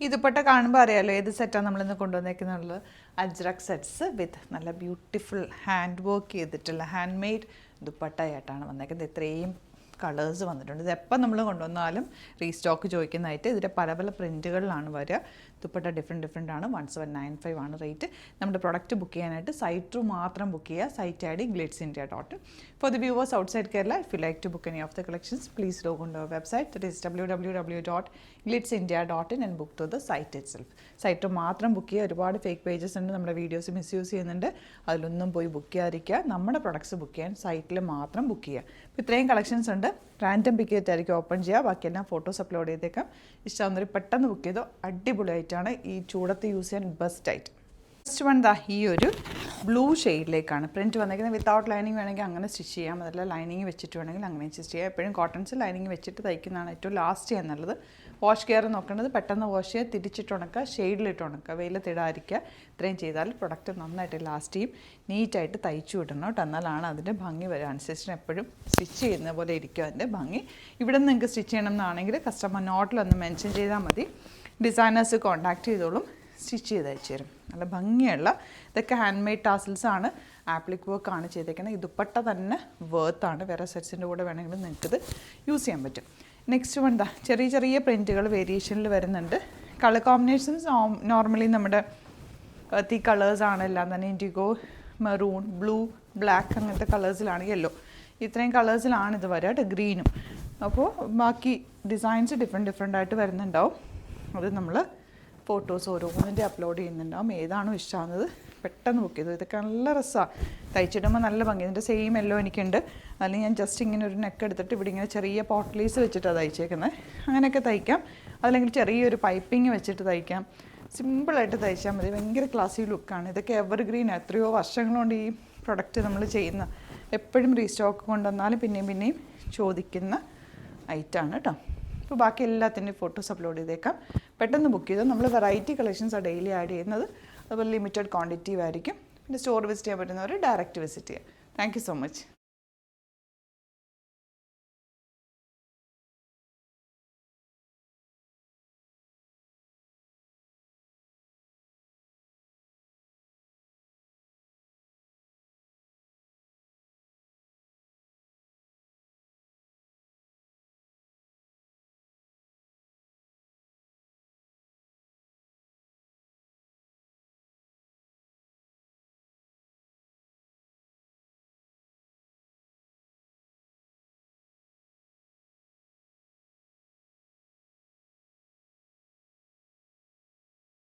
ഈ ദുപ്പട്ട കാണുമ്പോൾ അറിയാമല്ലോ ഏത് സെറ്റാണ് നമ്മളിന്ന് കൊണ്ടുവന്നേക്കുന്നുള്ളത്. അജ്രക് സെറ്റ്സ് വിത്ത് നല്ല ബ്യൂട്ടിഫുൾ ഹാൻഡ് വർക്ക് ചെയ്തിട്ടുള്ള ഹാൻഡ് മെയ്ഡ് ദുപ്പട്ടയായിട്ടാണ് വന്നേക്കുന്നത്. ഇത്രയും കളേഴ്സ് വന്നിട്ടുണ്ട്. ഇത് എപ്പോൾ നമ്മൾ കൊണ്ടുവന്നാലും റീസ്റ്റോക്ക് ചോദിക്കുന്നതായിട്ട്. ഇതിൻ്റെ പല പല പ്രിൻറ്റുകളിലാണ് വരിക. ദുപ്പട്ട ഡിഫറെൻറ്റ് ആണ്. 1795 ആണ് റേറ്റ്. നമ്മുടെ പ്രൊഡക്റ്റ് ബുക്ക് ചെയ്യാനായിട്ട് സൈറ്റ് ത്രൂ മാത്രം ബുക്ക് ചെയ്യുക. Site I D glitzindia.in. For the viewers outside Kerala, if you like to book any of the collections please log on to our website, that is www.glitzindia.in and book through the site itself. Site മാത്രം book ചെയ്യുക. ഒരുപാട് fake pages ഉണ്ട്, നമ്മുടെ videos misuse ചെയ്യുന്നുണ്ട്. അതിലൊന്നും പോയി book ചെയ്യാതിരിക്കുക. നമ്മുടെ പ്രൊഡക്ട്സ് ബുക്ക് ചെയ്യാൻ സൈറ്റിൽ മാത്രം ബുക്ക് ചെയ്യുക. അപ്പോൾ ഇത്രയും കളക്ഷൻസ് ഉണ്ട്. റാൻഡം പിക്ക് ചെയ്തിട്ടായിരിക്കും ഓപ്പൺ ചെയ്യുക. ബാക്കിയെല്ലാം ഫോട്ടോസ് അപ്ലോഡ് ചെയ്തേക്കാം. ഇഷ്ടമാകുന്നവർ പെട്ടെന്ന് ബുക്ക് ചെയ്തോ. അടിപൊളിയായിട്ടാണ് ഈ ചൂടത്ത് യൂസ് ചെയ്യാൻ ബെസ്റ്റ് ആയിട്ട്. ഫസ്റ്റ് വൺ ദാ ഈ ഒരു ബ്ലൂ ഷെയ്ഡിലേക്കാണ് പ്രിൻറ്റ് വന്നിരിക്കുന്നത്. വിത്തൗട്ട് ലൈനിങ് വേണമെങ്കിൽ അങ്ങനെ സ്റ്റിച്ച് ചെയ്യാം. അതല്ല ലൈനിങ് വെച്ചിട്ട് വേണമെങ്കിൽ അങ്ങനെ സ്റ്റിച്ച് ചെയ്യാം. എപ്പോഴും കോട്ടൺസ് ലൈനിങ് വെച്ചിട്ട് തയ്ക്കുന്നതാണ് ഏറ്റവും ലാസ്റ്റ് ചെയ്യാൻ നല്ലത്. വാഷ് കെയർ നോക്കേണ്ടത് പെട്ടെന്ന് വാഷ് ചെയ്യുക, തിരിച്ചിട്ട് ഉണക്കുക, ഷെയ്ഡിലിട്ട് ഉണക്കുക, വെയിലത്തിടാതിരിക്കുക. ഇത്രയും ചെയ്താൽ പ്രൊഡക്റ്റ് നന്നായിട്ട് ലാസ്റ്റ് ചെയ്യും. നീറ്റായിട്ട് തയ്ച്ചു വിടണം കേട്ടോ. എന്നാലാണ് അതിൻ്റെ ഭംഗി വരിക. അനുസരിച്ച് എപ്പോഴും സ്റ്റിച്ച് ചെയ്യുന്ന പോലെ ഇരിക്കും അതിൻ്റെ ഭംഗി. ഇവിടെ നിന്ന് നിങ്ങൾക്ക് സ്റ്റിച്ച് ചെയ്യണം എന്നാണെങ്കിൽ കസ്റ്റമർ നോട്ടിലൊന്ന് മെൻഷൻ ചെയ്താൽ മതി. ഡിസൈനേഴ്സ് കോൺടാക്ട് ചെയ്തോളും, സ്റ്റിച്ച് ചെയ്ത് അയച്ചു തരും. നല്ല ഭംഗിയുള്ള ഇതൊക്കെ ഹാൻഡ് മെയ്ഡ് ടാസിൽസ് ആണ്. ആപ്ലിക് വർക്കാണ് ചെയ്തേക്കുന്നത്. ഈ ദുപ്പട്ട തന്നെ വേർത്താണ്. വേറെ സെറ്റ്സിൻ്റെ കൂടെ വേണമെങ്കിൽ നിങ്ങൾക്കിത് യൂസ് ചെയ്യാൻ പറ്റും. നെക്സ്റ്റ് വൺ ചെറിയ ചെറിയ പ്രിൻറ്റുകൾ വേരിയേഷനിൽ വരുന്നുണ്ട്. കളർ കോമ്പിനേഷൻസ് നോർമലി നമ്മുടെ ഈ കളേഴ്സാണ് എല്ലാം തന്നെ. ഇൻഡിഗോ, മെറൂൺ, ബ്ലൂ, ബ്ലാക്ക് അങ്ങനത്തെ കളേഴ്സിലാണ്. യെല്ലോ, ഇത്രയും കളേഴ്സിലാണ് ഇത് വരിക. ഗ്രീനും. അപ്പോൾ ബാക്കി ഡിസൈൻസ് ഡിഫറെൻ്റ് ആയിട്ട് വരുന്നുണ്ടാവും. അത് നമ്മൾ ഫോട്ടോസ് ഓരോന്നിൻ്റെ അപ്ലോഡ് ചെയ്യുന്നുണ്ടാവും. ഏതാണോ ഇഷ്ടമാകുന്നത് പെട്ടെന്ന് ബുക്ക് ചെയ്തു. ഇതൊക്കെ നല്ല രസമാണ് തയ്ച്ചിടുമ്പോൾ, നല്ല ഭംഗി. ഇതിൻ്റെ സെയിം എല്ലോ എനിക്കുണ്ട്. അല്ലെങ്കിൽ ഞാൻ ജസ്റ്റ് ഇങ്ങനെ ഒരു നെക്ക് എടുത്തിട്ട് ഇവിടെ ഇങ്ങനെ ചെറിയ പോട്ട്ലീസ് വെച്ചിട്ടാണ് തയ്ച്ചേക്കുന്നത്. അങ്ങനെയൊക്കെ തയ്ക്കാം. അതല്ലെങ്കിൽ ചെറിയൊരു പൈപ്പിങ് വെച്ചിട്ട് തയ്ക്കാം. സിമ്പിളായിട്ട് തയ്ച്ചാൽ മതി. ഭയങ്കര ക്ലാസി ലുക്കാണ്. ഇതൊക്കെ എവർഗ്രീൻ. എത്രയോ വർഷങ്ങളുകൊണ്ട് ഈ പ്രൊഡക്റ്റ് നമ്മൾ ചെയ്യുന്ന, എപ്പോഴും റീസ്റ്റോക്ക് കൊണ്ടുവന്നാലും പിന്നെയും ചോദിക്കുന്ന ഐറ്റമാണ് കേട്ടോ. അപ്പോൾ ബാക്കി എല്ലാത്തിൻ്റെയും ഫോട്ടോസ് അപ്ലോഡ് ചെയ്തേക്കാം. പെട്ടെന്ന് ബുക്ക് ചെയ്തോ. നമ്മൾ വെറൈറ്റി കളക്ഷൻസാണ് ഡെയിലി ആഡ് ചെയ്യുന്നത്. അതുപോലെ ലിമിറ്റഡ് ക്വാണ്ടിറ്റി ആയിരിക്കും. പിന്നെ സ്റ്റോർ വിസിറ്റ് ചെയ്യാൻ പറ്റുന്നവർ ഡയറക്റ്റ് വിസിറ്റ് ചെയ്യുക. Thank you so much.